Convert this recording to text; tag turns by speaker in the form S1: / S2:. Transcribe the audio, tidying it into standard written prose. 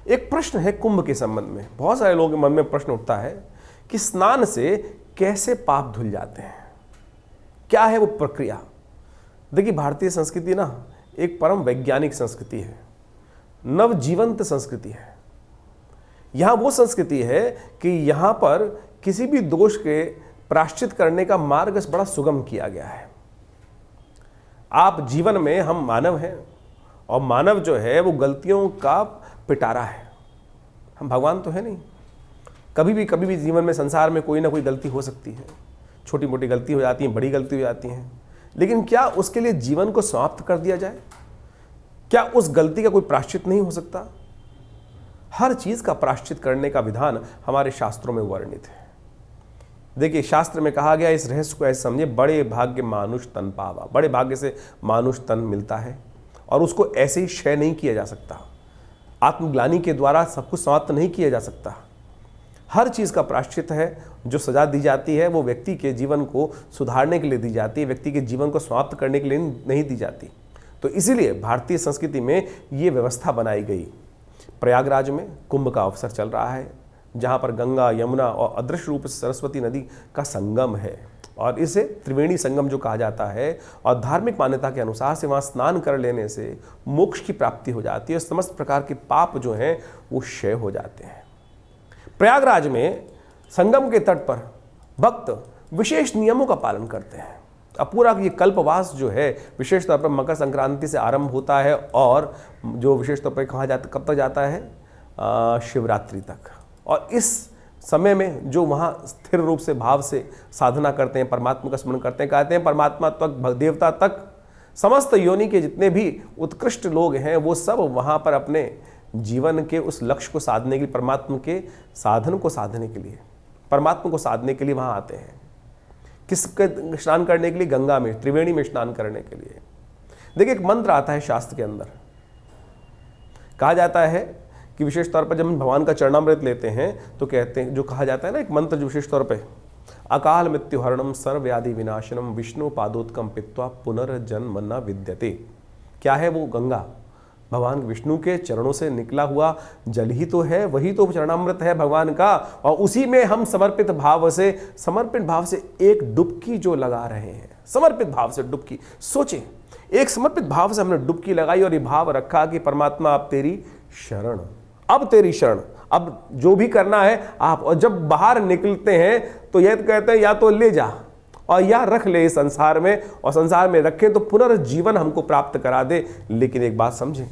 S1: एक प्रश्न है कुंभ के संबंध में, बहुत सारे लोगों के मन में प्रश्न उठता है कि स्नान से कैसे पाप धुल जाते हैं, क्या है वो प्रक्रिया। देखिए, भारतीय संस्कृति ना एक परम वैज्ञानिक संस्कृति है, नवजीवंत संस्कृति है। यहां वो संस्कृति है कि यहां पर किसी भी दोष के प्रायश्चित करने का मार्ग बड़ा सुगम किया गया है। आप जीवन में, हम मानव हैं और मानव जो है वो गलतियों का पिटारा है। हम भगवान तो है नहीं। कभी भी जीवन में, संसार में कोई ना कोई गलती हो सकती है। छोटी मोटी गलती हो जाती है, बड़ी गलती हो जाती है, लेकिन क्या उसके लिए जीवन को समाप्त कर दिया जाए? क्या उस गलती का कोई प्रायश्चित नहीं हो सकता? हर चीज का प्रायश्चित करने का विधान हमारे शास्त्रों में वर्णित है। देखिए, शास्त्र में कहा गया, इस रहस्य को ऐसे समझे, बड़े भाग्य मानुष तन पावा। बड़े भाग्य से मानुष तन मिलता है और उसको ऐसे ही क्षय नहीं किया जा सकता। आत्मग्लानि के द्वारा सब कुछ समाप्त नहीं किया जा सकता। हर चीज़ का प्रायश्चित है। जो सजा दी जाती है वो व्यक्ति के जीवन को सुधारने के लिए दी जाती है, व्यक्ति के जीवन को समाप्त करने के लिए नहीं दी जाती। तो इसीलिए भारतीय संस्कृति में ये व्यवस्था बनाई गई। प्रयागराज में कुंभ का अवसर चल रहा है, जहाँ पर गंगा, यमुना और अदृश्य रूप से सरस्वती नदी का संगम है, और इसे त्रिवेणी संगम जो कहा जाता है। और धार्मिक मान्यता के अनुसार से वहाँ स्नान कर लेने से मोक्ष की प्राप्ति हो जाती है, समस्त प्रकार के पाप जो हैं वो क्षय हो जाते हैं। प्रयागराज में संगम के तट पर भक्त विशेष नियमों का पालन करते हैं। अब पूरा ये कल्पवास जो है विशेष तौर पर मकर संक्रांति से आरंभ होता है और जो विशेष तौर पर कहा जाता, कब तक जाता है? शिवरात्रि तक। और इस समय में जो वहाँ स्थिर रूप से भाव से साधना करते हैं, परमात्मा का स्मरण करते हैं, कहते हैं परमात्मा तक, देवता तक, समस्त योनि के जितने भी उत्कृष्ट लोग हैं वो सब वहाँ पर अपने जीवन के उस लक्ष्य को साधने के लिए, परमात्मा के साधन को साधने के लिए, परमात्मा को साधने के लिए वहाँ आते हैं। किसके स्नान करने के लिए? गंगा में, त्रिवेणी में स्नान करने के लिए। देखिए, एक मंत्र आता है शास्त्र के अंदर, कहा जाता है कि विशेष तौर पर जब हम भगवान का चरणामृत लेते हैं तो कहते हैं, जो कहा जाता है ना एक मंत्र जो विशेष तौर पे, अकाल मृत्यु हरणम सर्वव्याधि विनाशनम विष्णु पादोत्कम पित्वा पुनर्जन्म न विद्यते। क्या है वो? गंगा, भगवान विष्णु के चरणों से निकला हुआ जल ही तो है, वही तो चरणामृत है भगवान का। और उसी में हम समर्पित भाव से एक डुबकी जो लगा रहे हैं, समर्पित भाव से डुबकी। सोचें, एक समर्पित भाव से हमने डुबकी लगाई और ये भाव रखा कि परमात्मा अब तेरी शरण, अब तेरी शरण, अब जो भी करना है आप। और जब बाहर निकलते हैं तो यह कहते हैं या तो ले जा और या रख ले इस संसार में, और संसार में रखे तो पुनर्जीवन हमको प्राप्त करा दे। लेकिन एक बात समझें,